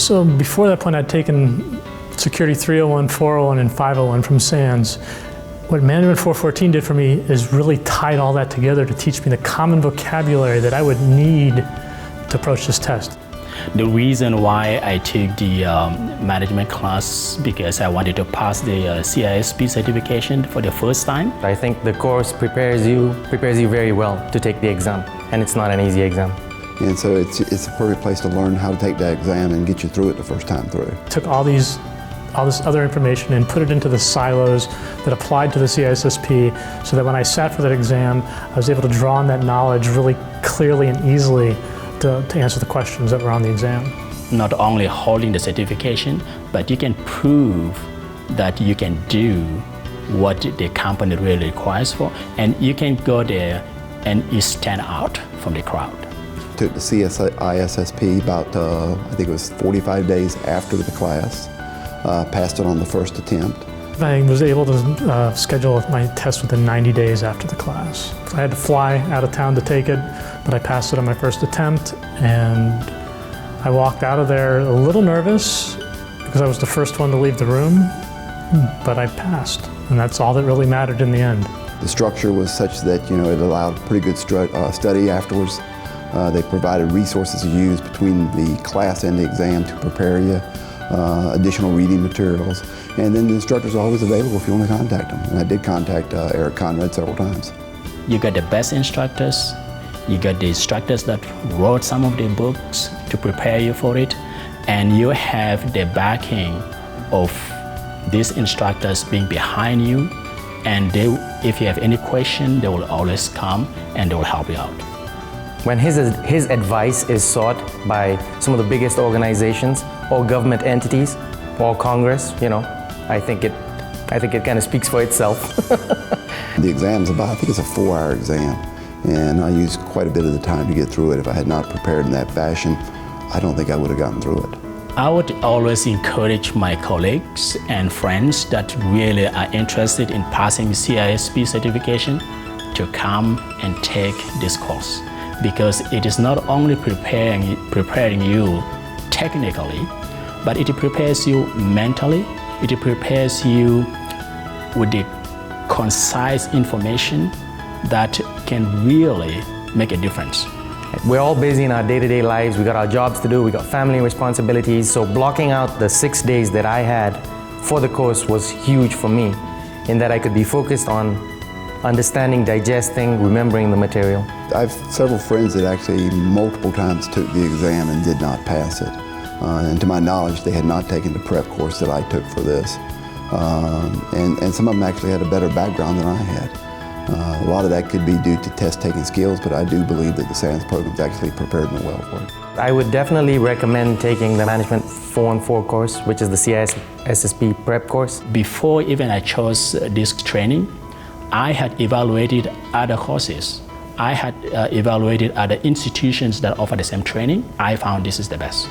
So before that point, I'd taken Security 301, 401, and 501 from SANS. What Management 414 did for me is really tied all that together to teach me the common vocabulary that I would need to approach this test. The reason why I took the management class because I wanted to pass the CISSP certification for the first time. I think the course prepares you very well to take the exam, and it's not an easy exam. And so it's a perfect place to learn how to take that exam and get you through it the first time through. Took all this other information and put it into the silos that applied to the CISSP, so that when I sat for that exam, I was able to draw on that knowledge really clearly and easily to answer the questions that were on the exam. Not only holding the certification, but you can prove that you can do what the company really requires for, and you can go there and you stand out from the crowd. Took the CISSP about, I think it was 45 days after the class. Passed it on the first attempt. I was able to schedule my test within 90 days after the class. I had to fly out of town to take it, but I passed it on my first attempt, and I walked out of there a little nervous because I was the first one to leave the room, but I passed, and that's all that really mattered in the end. The structure was such that it allowed pretty good study afterwards. They provided resources to use between the class and the exam to prepare you. Additional reading materials, and then the instructors are always available if you want to contact them. And I did contact Conrad several times. You got the best instructors, you got the instructors that wrote some of the books to prepare you for it, and you have the backing of these instructors being behind you, and if you have any question, they will always come and they will help you out. When his advice is sought by some of the biggest organizations or government entities or Congress, I think it kind of speaks for itself. The exam's I think it's a 4-hour exam, and I used quite a bit of the time to get through it. If I had not prepared in that fashion, I don't think I would have gotten through it. I would always encourage my colleagues and friends that really are interested in passing CISSP certification to come and take this course, because it is not only preparing you technically, but it prepares you mentally, it prepares you with the concise information that can really make a difference. We're all busy in our day-to-day lives, we got our jobs to do, we got family responsibilities, so blocking out the 6 days that I had for the course was huge for me, in that I could be focused on understanding, digesting, remembering the material. I have several friends that actually multiple times took the exam and did not pass it. And to my knowledge, they had not taken the prep course that I took for this. And some of them actually had a better background than I had. A lot of that could be due to test-taking skills, but I do believe that the SANS program's actually prepared me well for it. I would definitely recommend taking the Management 414 course, which is the CISSP prep course. Before even I chose this training, I had evaluated other courses. I had evaluated other institutions that offer the same training. I found this is the best.